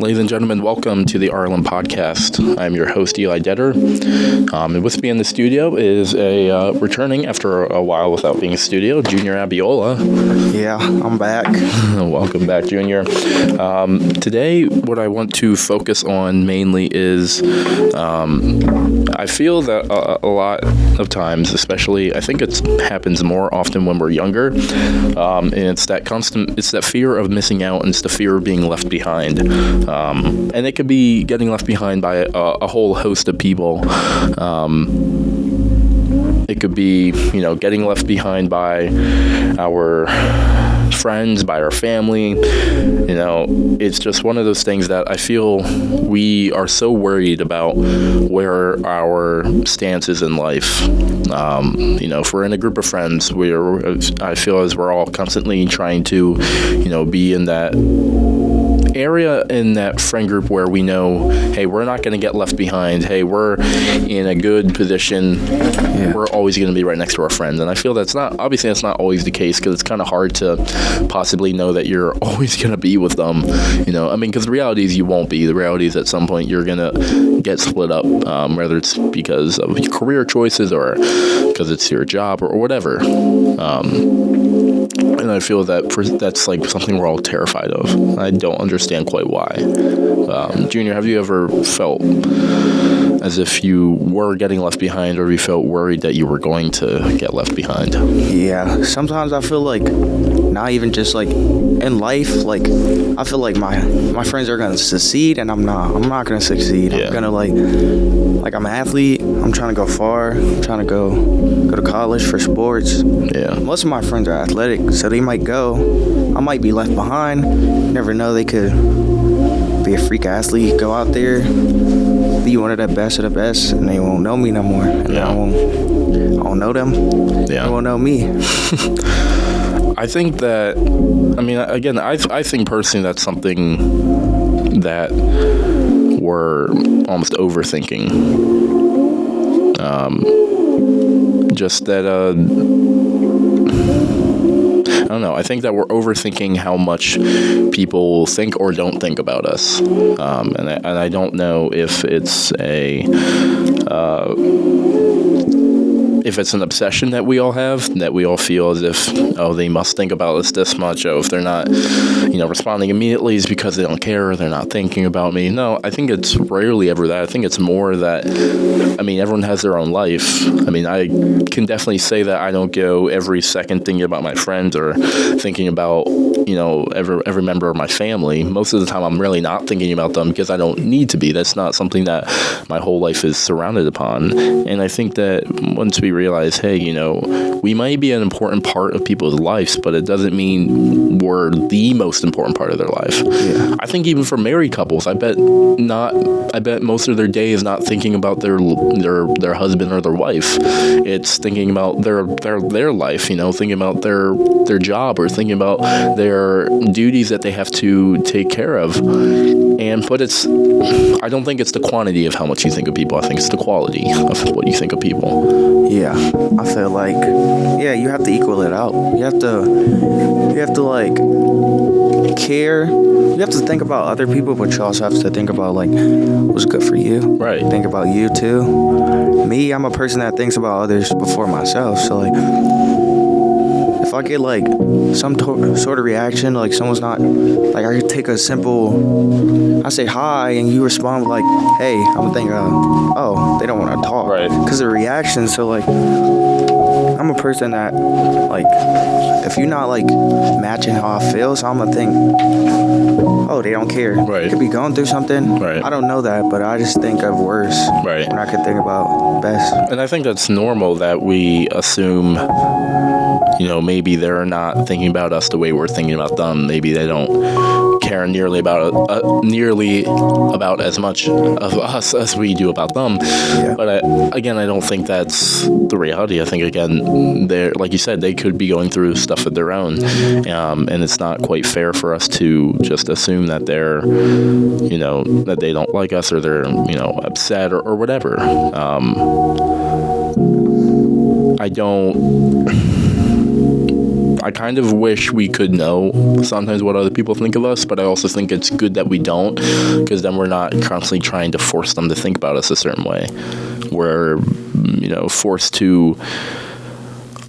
Ladies and gentlemen, welcome to the R11 podcast. I'm your host, Eli Detter. And with me in the studio is a returning after a while without being in studio, Junior Abiola. Yeah, I'm back. Welcome back, Junior. Today, what I want to focus on mainly is I feel that a lot of times, especially, I think it happens more often when we're younger, and it's that fear of missing out, and it's the fear of being left behind. And it could be getting left behind by a whole host of people. It could be, getting left behind by our friends, by our family. It's just one of those things that I feel we are so worried about where our stance is in life. If we're in a group of friends, I feel as we're all constantly trying to, be in that area in that friend group where we know, hey, we're not going to get left behind. Hey, we're in a good position. Yeah. We're always going to be right next to our friends. And I feel that's not always the case, because it's kind of hard to possibly know that you're always going to be with them. Because the reality is you won't be. The reality is at some point you're going to get split up, whether it's because of your career choices or because it's your job or whatever. And I feel that's like something we're all terrified of. I don't understand quite why. Junior, have you ever felt as if you were getting left behind, or you felt worried that you were going to get left behind? Yeah, sometimes I feel like, not even just like in life, like I feel like my friends are gonna succeed and I'm not gonna succeed. Yeah. I'm gonna like I'm an athlete, I'm trying to go far, I'm trying to go to college for sports. Yeah. Most of my friends are athletic, so they might go. I might be left behind. Never know, they could be a freak athlete, go out there, be one of the best of the best, and they won't know me no more. And yeah. I won't know them. Yeah. They won't know me. I think that, again, I think personally that's something that we're almost overthinking. Just that, I don't know. I think that we're overthinking how much people think or don't think about us. And I don't know if it's if it's an obsession that we all have, that we all feel as if, they must think about us this much. If they're not, responding immediately, is because they don't care, or they're not thinking about me. No, I think it's rarely ever that. I think it's more that, everyone has their own life. I can definitely say that I don't go every second thinking about my friends or thinking about, every member of my family. Most of the time, I'm really not thinking about them because I don't need to be. That's not something that my whole life is surrounded upon. And I think that once we realize, hey, we might be an important part of people's lives, but it doesn't mean we're the most important part of their life. Yeah. I think even for married couples, I bet most of their day is not thinking about their husband or their wife. It's thinking about their life, thinking about their job, or thinking about their duties that they have to take care of. But I don't think it's the quantity of how much you think of people. I think it's the quality of what you think of people. Yeah, I feel like, you have to equal it out. You have to like care. You have to think about other people, but you also have to think about like what's good for you. Right. Think about you too. Me, I'm a person that thinks about others before myself. So like, if I get like some sort of reaction, like someone's not, like I could take a simple, I say hi and you respond with like, hey, I'm thinking, they don't want to talk. Right. Because of reaction. So like, I'm a person that like, if you're not like matching how I feel, so I'm gonna think, they don't care. Right. They could be going through something. Right. I don't know that, but I just think of worse. Right. And I could think about best. And I think that's normal that we assume, maybe they're not thinking about us the way we're thinking about them. Maybe they don't care nearly about as much of us as we do about them. Yeah. But I don't think that's the reality. I think, again, they're, like you said, they could be going through stuff of their own, and it's not quite fair for us to just assume that they're, that they don't like us, or they're, upset or whatever. I kind of wish we could know sometimes what other people think of us, but I also think it's good that we don't, because then we're not constantly trying to force them to think about us a certain way. We're, forced to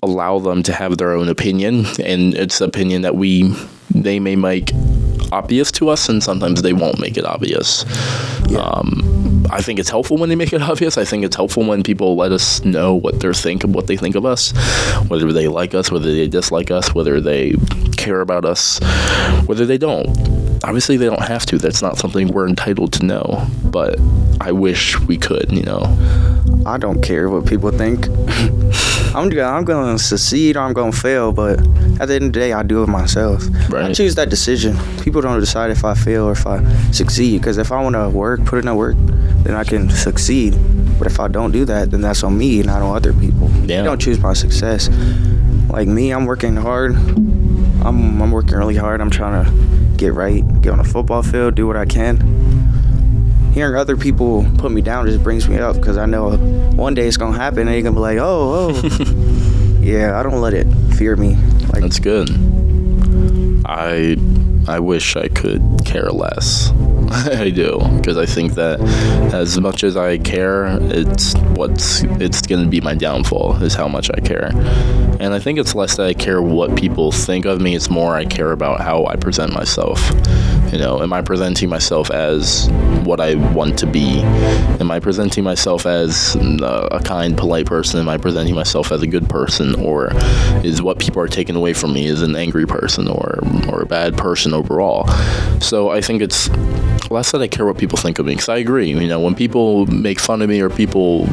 allow them to have their own opinion, and it's an opinion that they may make obvious to us, and sometimes they won't make it obvious. Yeah. I think it's helpful when they make it obvious. I think it's helpful when people let us know what they think of us, whether they like us, whether they dislike us, whether they care about us, whether they don't. Obviously, they don't have to. That's not something we're entitled to know, but I wish we could, I don't care what people think. I'm going to succeed or I'm going to fail, but at the end of the day, I do it myself. Right. I choose that decision. People don't decide if I fail or if I succeed, because if I want to put in the work, then I can succeed. But if I don't do that, then that's on me, not on other people. Yeah. I don't choose my success. Like me, I'm working hard. I'm working really hard. I'm trying to get right, get on a football field, do what I can. Hearing other people put me down just brings me up, because I know one day it's going to happen and you're going to be like, oh. Yeah, I don't let it fear me. That's good. I wish I could care less. I do, because I think that as much as I care, it's going to be my downfall, is how much I care. And I think it's less that I care what people think of me, it's more I care about how I present myself. Am I presenting myself as what I want to be? Am I presenting myself as a kind, polite person? Am I presenting myself as a good person? Or is what people are taking away from me is an angry person or a bad person overall? So I think it's less that I care what people think of me, because I agree. When people make fun of me or people,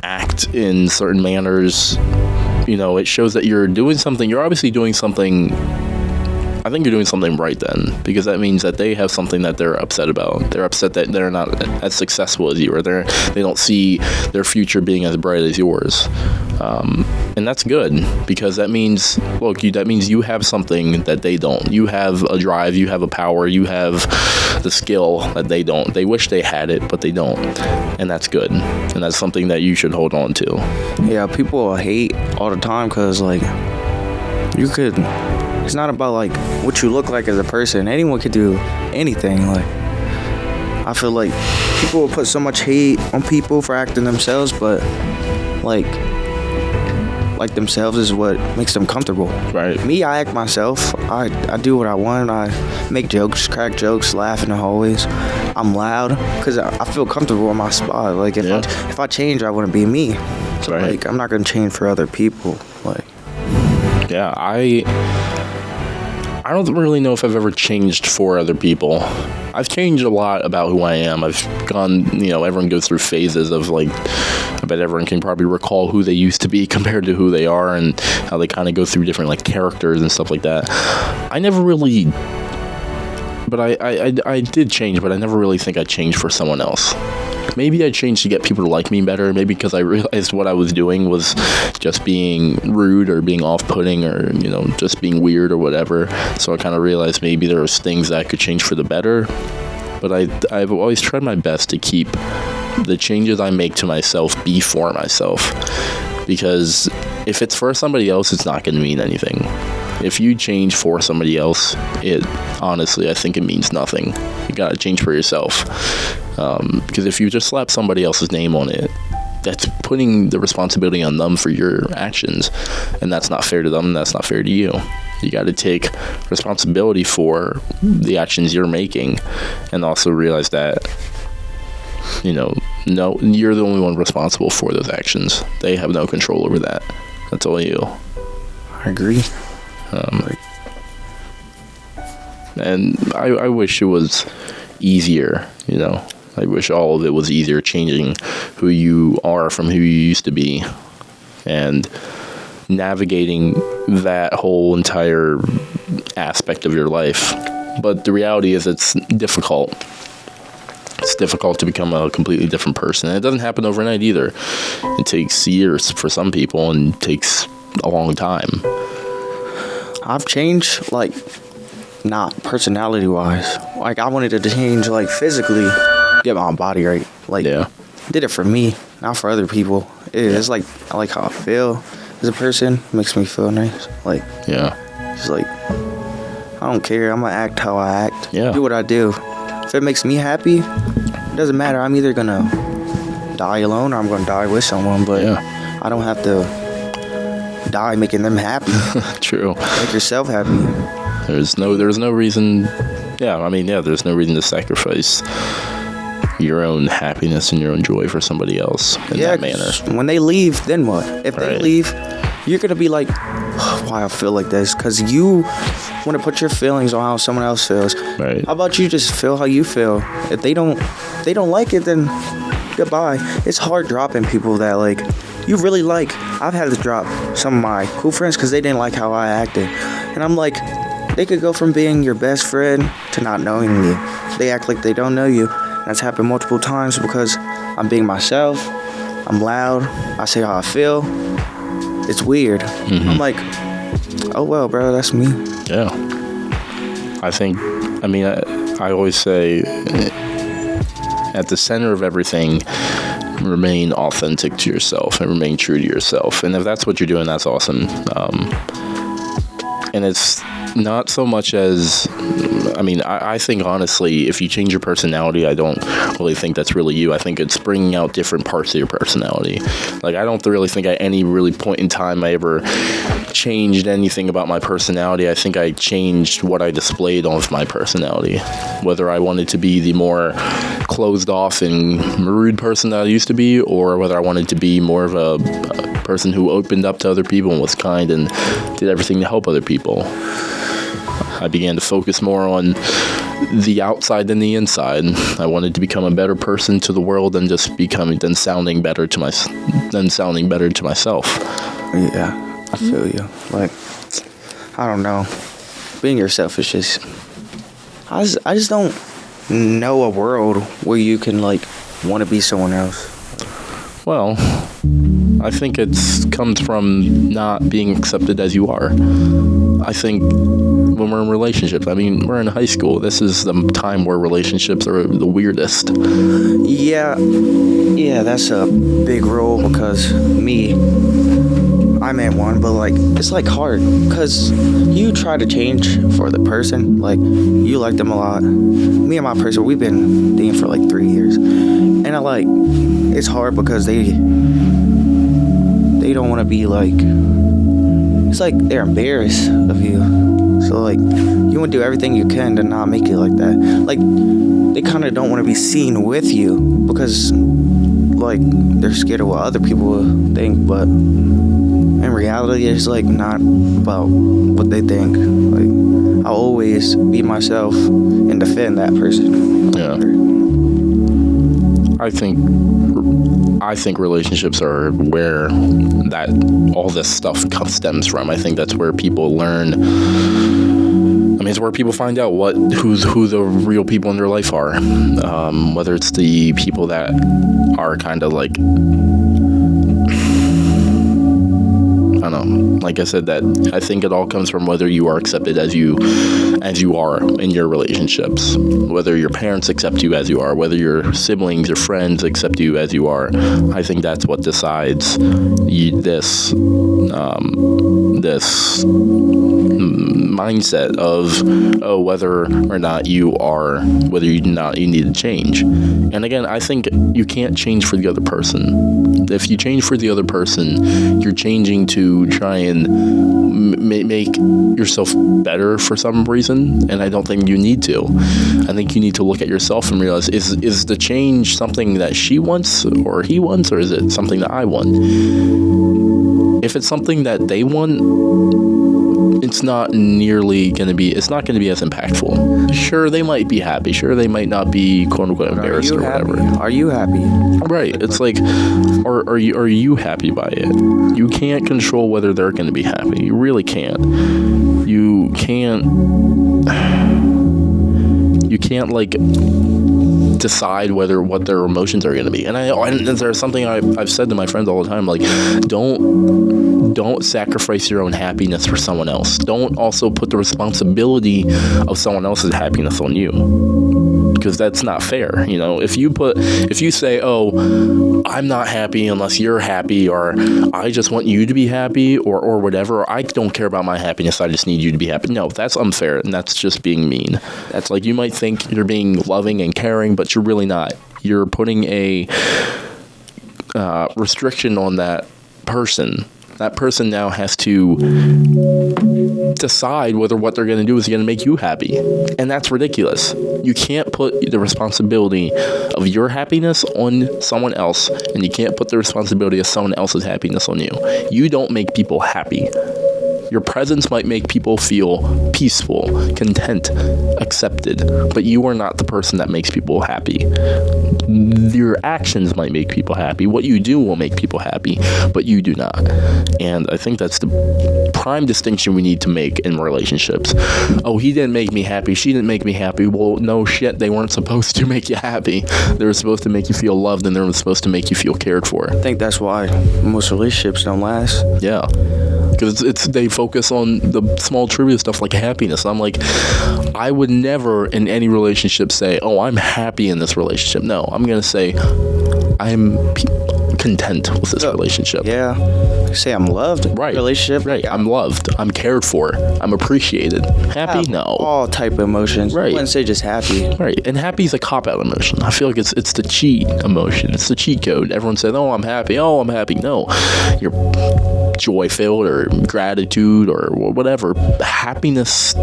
act in certain manners, it shows that you're doing something. You're obviously doing something. I think you're doing something right then, because that means that they have something that they're upset about. They're upset that they're not as successful as you, or they don't see their future being as bright as yours. And that's good, because that means, that means you have something that they don't. You have a drive, you have a power, you have the skill that they don't. They wish they had it, but they don't. And that's good. And that's something that you should hold on to. Yeah, people hate all the time because, it's not about, what you look like as a person. Anyone could do anything. I feel like people will put so much hate on people for acting themselves, but, themselves is what makes them comfortable. Right. Me, I act myself. I do what I want. I make jokes, crack jokes, laugh in the hallways. I'm loud because I feel comfortable in my spot. If I change, I wouldn't be me. So, right. I'm not going to change for other people. Yeah, I don't really know if I've ever changed for other people. I've changed a lot about who I am. I've gone, everyone goes through phases of I bet everyone can probably recall who they used to be compared to who they are, and how they kind of go through different characters and stuff like that. I never really, but I did change, but I never really think I changed for someone else. Maybe I changed to get people to like me better, maybe because I realized what I was doing was just being rude or being off-putting or, just being weird or whatever. So I kind of realized maybe there was things that I could change for the better. But I've always tried my best to keep the changes I make to myself be for myself. Because if it's for somebody else, it's not going to mean anything. If you change for somebody else, honestly, I think it means nothing. You got to change for yourself. Because if you just slap somebody else's name on it, that's putting the responsibility on them for your actions. And that's not fair to them, and that's not fair to you. You got to take responsibility for the actions you're making, and also realize that, no, you're the only one responsible for those actions. They have no control over that. That's all you. I agree. And I wish it was easier, I wish all of it was easier, changing who you are from who you used to be and navigating that whole entire aspect of your life. But the reality is it's difficult. It's difficult to become a completely different person. And it doesn't happen overnight either. It takes years for some people and takes a long time. I've changed, not personality-wise. I wanted to change, physically, get my body right. Yeah. Did it for me, not for other people. It's I like how I feel. as a person. Makes me feel nice. Like, Yeah. it's like, I don't care. I'm gonna act how I act. Yeah. Do what I do. If it makes me happy, it doesn't matter. I'm either gonna die alone or I'm gonna die with someone. But Yeah. I don't have to die making them happy. True. Make yourself happy. There's no reason. Yeah, I mean, yeah, there's no reason to sacrifice your own happiness and your own joy for somebody else in that manner. When they leave, then what? If they Right. leave, you're gonna be like, why I feel like this? Because you want to put your feelings on how someone else feels. Right. How about you just feel how you feel? If they don't like it, then goodbye. It's hard dropping people that like you really like. I've had to drop some of my cool friends because they didn't like how I acted, and I'm like, they could go from being your best friend to not knowing you. They act like they don't know you. That's happened multiple times because I'm being myself. I'm loud. I say how I feel. It's weird. Mm-hmm. I'm like, oh well, bro, that's me. Yeah. I always say at the center of everything, remain authentic to yourself and remain true to yourself. And if that's what you're doing, that's awesome. And it's not so much as, I think honestly, if you change your personality, I don't really think that's really you. I think it's bringing out different parts of your personality. Like, I don't really think at any really point in time I ever changed anything about my personality. I think I changed what I displayed of my personality. Whether I wanted to be the more closed off and rude person that I used to be, or whether I wanted to be more of a person who opened up to other people and was kind and did everything to help other people. I began to focus more on the outside than the inside. I wanted to become a better person to the world than just sounding better to myself. Yeah, I feel you. Like, I don't know. Being yourself is just, I just don't know a world where you can like want to be someone else. Well, I think it comes from not being accepted as you are. I think when we're in relationships, we're in high school. This is the time where relationships are the weirdest. Yeah, that's a big role because I'm in one, but like it's like hard because you try to change for the person. Like, you like them a lot. Me and my person, we've been dating for like 3 years, and it's hard because they don't want to be like, it's like they're embarrassed of you. So like, you want to do everything you can to not make it like that. Like, they kind of don't want to be seen with you because like they're scared of what other people will think, but in reality, it's like not about what they think. Like, I'll always be myself and defend that person. Yeah. I think relationships are where that all this stuff stems from. I think that's where people learn. It's where people find out who the real people in their life are. Whether it's the people that are kind of like, I don't know. Like I said, that I think it all comes from whether you are accepted as you are in your relationships. Whether your parents accept you as you are, whether your siblings or friends accept you as you are. I think that's what decides this mindset of whether or not you need to change. And again, I think you can't change for the other person. If you change for the other person, you're changing to try and make yourself better for some reason, and I don't think you need to. I think you need to look at yourself and realize, is the change something that she wants or he wants, or is it something that I want? If it's something that they want, it's not going to be as impactful. Sure, they might be happy. Sure, they might not be quote unquote embarrassed or whatever. Are you happy? Right. It's like, are you happy by it? You can't control whether they're going to be happy. You really can't. You can't like decide what their emotions are going to be. And there's something I've said to my friends all the time, like, don't sacrifice your own happiness for someone else. Don't also put the responsibility of someone else's happiness on you. because that's not fair. You know, if you say, oh, I'm not happy unless you're happy, or I just want you to be happy, or whatever, or I don't care about my happiness, I just need you to be happy. No, that's unfair, and that's just being mean. That's like, you might think you're being loving and caring, but you're really not. You're putting a restriction on that person. That person now has to decide whether what they're going to do is going to make you happy. And that's ridiculous. You can't put the responsibility of your happiness on someone else, and you can't put the responsibility of someone else's happiness on you. You don't make people happy. Your presence might make people feel peaceful, content, accepted, but you are not the person that makes people happy. Your actions might make people happy. What you do will make people happy, but you do not. And I think that's the prime distinction we need to make in relationships. Oh, he didn't make me happy. She didn't make me happy. Well, no shit. They weren't supposed to make you happy. They were supposed to make you feel loved, and they were supposed to make you feel cared for. I think that's why most relationships don't last. Yeah. Because they focus on the small trivial stuff like happiness. I'm like, I would never in any relationship say, oh, I'm happy in this relationship. No, I'm going to say I'm content with this relationship. Yeah. Say I'm loved. Right. Relationship. Right. I'm loved. I'm cared for. I'm appreciated. Happy? No. All type of emotions. Right. I wouldn't say just happy. Right. And happy is a cop-out emotion. I feel like it's the cheat emotion. It's the cheat code. Everyone says, oh, I'm happy. Oh, I'm happy. No. You're joy-filled or gratitude or whatever. Happiness,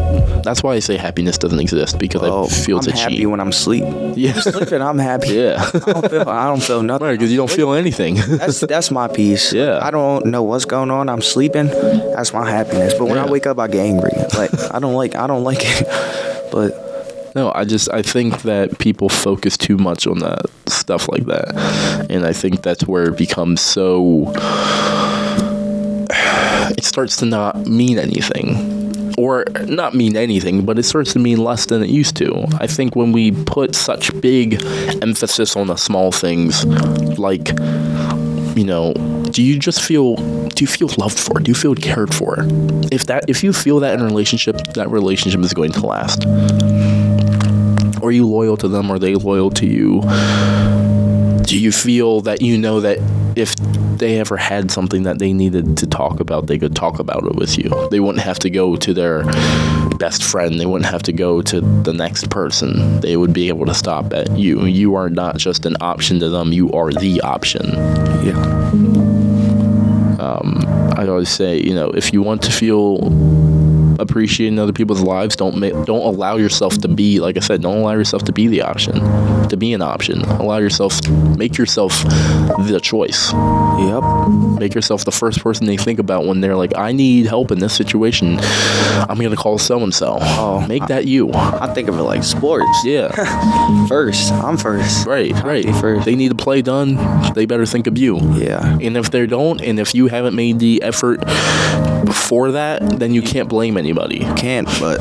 that's why I say happiness doesn't exist, because I feel it's a cheat. I'm happy when I'm asleep. Yeah. I'm sleeping, I'm happy. Yeah. I don't feel nothing. Right, because you don't feel anything. That's my peace. Yeah. I don't know what's going on. I'm sleeping. That's my happiness. But when I wake up, I get angry. Like, I don't like it. But no, I think that people focus too much on that stuff like that. And I think that's where it becomes so, it starts to not mean anything. Or not mean anything, but it starts to mean less than it used to. I think when we put such big emphasis on the small things, like, you know, do you feel loved for? Do you feel cared for? If you feel that in a relationship, that relationship is going to last. Are you loyal to them? Are they loyal to you? Do you feel that you know that if they ever had something that they needed to talk about, they could talk about it with you? They wouldn't have to go to their best friend. They wouldn't have to go to the next person. They would be able to stop at you. You are not just an option to them. You are the option. Yeah. I always say, you know, if you want to feel appreciating other people's lives, don't allow yourself to be, like I said, don't allow yourself to be the option, to be an option. Make yourself the choice. Yep. Make yourself the first person they think about when they're like, I need help in this situation. I'm going to call so-and-so. Oh, Make that you. I think of it like sports. Yeah. First. I'm first. Right. First. They need a play done. They better think of you. Yeah. And if they don't, and if you haven't made the effort before that, then you can't blame anybody. Can't, but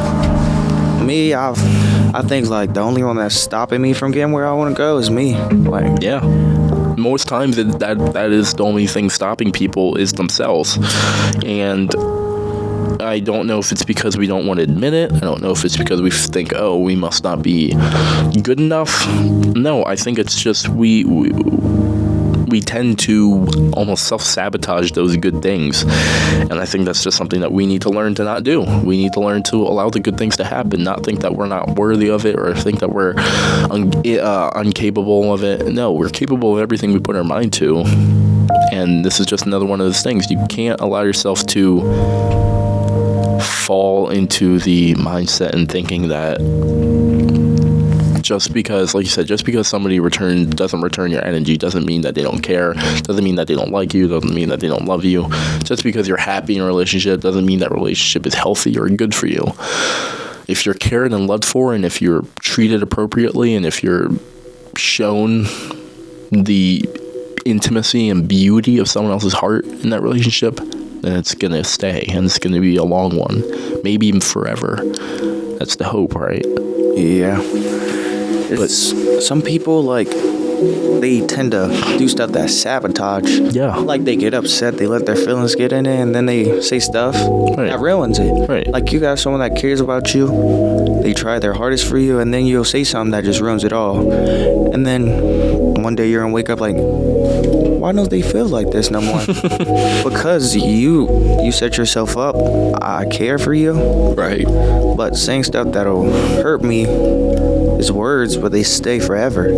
me, I think like the only one that's stopping me from getting where I want to go is me. Like, yeah. Most times that is the only thing stopping people is themselves. And I don't know if it's because we don't want to admit it. I don't know if it's because we think, oh, we must not be good enough. No, I think it's just we tend to almost self-sabotage those good things. And I think that's just something that we need to learn to not do. We need to learn to allow the good things to happen, not think that we're not worthy of it or think that we're incapable of it. No, we're capable of everything we put our mind to. And this is just another one of those things. You can't allow yourself to fall into the mindset and thinking that just because, like you said, just because somebody doesn't return your energy doesn't mean that they don't care, doesn't mean that they don't like you, doesn't mean that they don't love you. Just because you're happy in a relationship doesn't mean that relationship is healthy or good for you. If you're cared and loved for, and if you're treated appropriately, and if you're shown the intimacy and beauty of someone else's heart in that relationship, then it's going to stay, and it's going to be a long one, maybe even forever. That's the hope, right? Yeah. But some people, like, they tend to do stuff that sabotage. Yeah. Like they get upset, they let their feelings get in it, and then they say stuff that ruins it. Right. Like you got someone that cares about you, they try their hardest for you, and then you'll say something that just ruins it all. And then one day you're gonna wake up like, why don't they feel like this no more? Because you set yourself up. I care for you. Right. But saying stuff that'll hurt me is words, but they stay forever.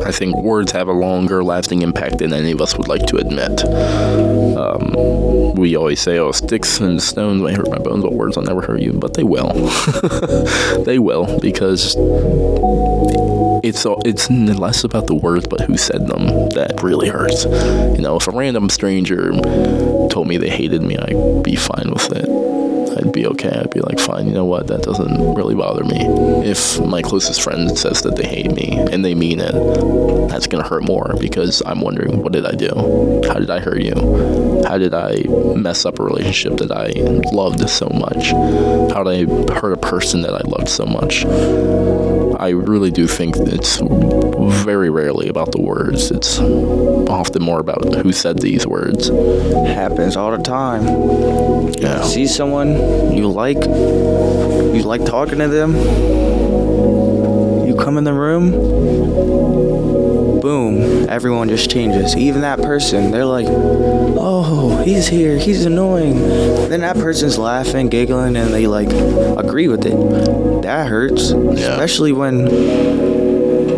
I think words have a longer lasting impact than any of us would like to admit. We always say, oh, sticks and stones may hurt my bones, but words will never hurt you. But they will. They will, because it's less about the words, but who said them that really hurts. You know, if a random stranger told me they hated me, I'd be fine with it. I'd be okay. I'd be like, fine, you know what? That doesn't really bother me. If my closest friend says that they hate me and they mean it, that's going to hurt more, because I'm wondering, what did I do? How did I hurt you? How did I mess up a relationship that I loved so much? How did I hurt a person that I loved so much? I really do think it's very rarely about the words. It's often more about who said these words. Happens all the time. Yeah. See someone you like talking to them, you come in the room, boom, everyone just changes. Even that person, they're like, oh, he's here, he's annoying. Then that person's laughing, giggling, and they like agree with it. That hurts. Yeah. Especially when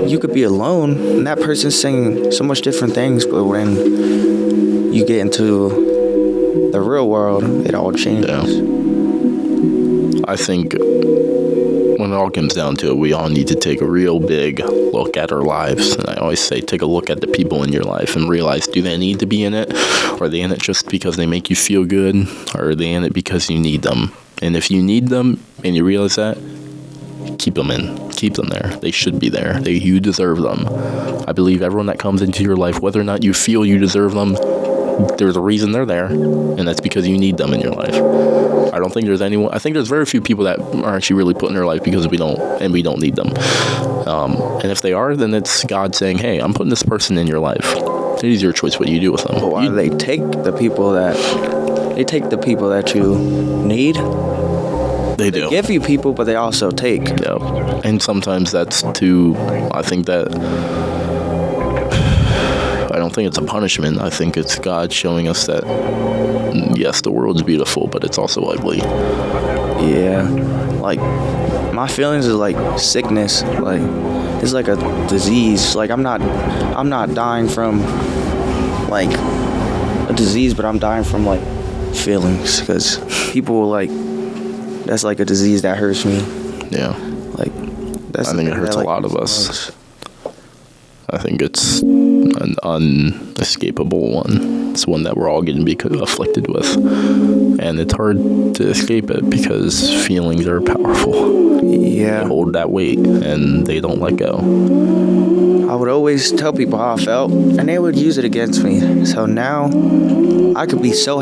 you could be alone and that person's saying so much different things, but when you get into the real world, it all changes. Yeah. I think when it all comes down to it, we all need to take a real big look at our lives. And I always say, take a look at the people in your life and realize, do they need to be in it? Or are they in it just because they make you feel good? Or are they in it because you need them? And if you need them and you realize that, keep them in. Keep them there. They should be there. You deserve them. I believe everyone that comes into your life, whether or not you feel you deserve them, there's a reason they're there, and that's because you need them in your life. I don't think there's anyone. I think there's very few people that are actually really put in their life because we don't need them. And if they are, then it's God saying, "Hey, I'm putting this person in your life. It is your choice what you do with them." But why do they take the people that you need? They do. They give you people, but they also take. Yeah, and sometimes that's too. I think that. I don't think it's a punishment. I think it's God showing us that, yes, the world's beautiful, but it's also ugly. Yeah. Like, my feelings is like sickness. Like, it's like a disease. Like, I'm not dying from, like, a disease, but I'm dying from, like, feelings. Because people, like, that's like a disease that hurts me. Yeah. Like, that's I think it hurts a lot of us. I think it's an unescapable one. It's one that we're all going to be afflicted with. And it's hard to escape it because feelings are powerful. Yeah. They hold that weight and they don't let go. I would always tell people how I felt, and they would use it against me. So now I could be so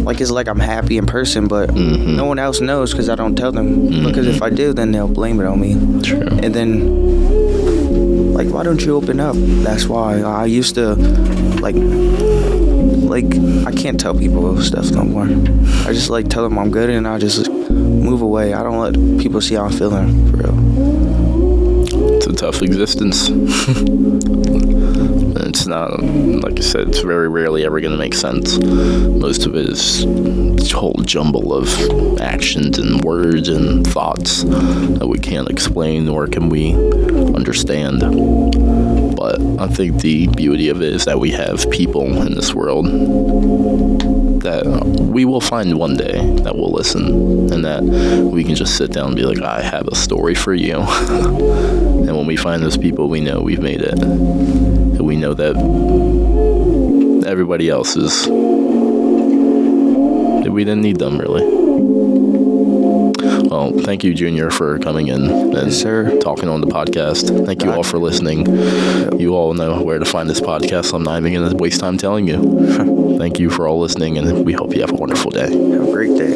like, it's like I'm happy in person, but no one else knows because I don't tell them. Because if I do, then they'll blame it on me. True. And then, like, why don't you open up? That's why I used to, like I can't tell people stuff no more. I just, like, tell them I'm good, and I just move away. I don't let people see how I'm feeling, for real. It's a tough existence. It's not, like I said, it's very rarely ever going to make sense. Most of it is a whole jumble of actions and words and thoughts that we can't explain nor can we understand. But I think the beauty of it is that we have people in this world that we will find one day that will listen, and that we can just sit down and be like, I have a story for you. And when we find those people, we know we've made it. And we know that everybody else is, we didn't need them, really. Well, thank you, Junior, for coming in and talking on the podcast. Thank you all for listening. You all know where to find this podcast, so I'm not even going to waste time telling you. Thank you for all listening, and we hope you have a wonderful day. Have a great day.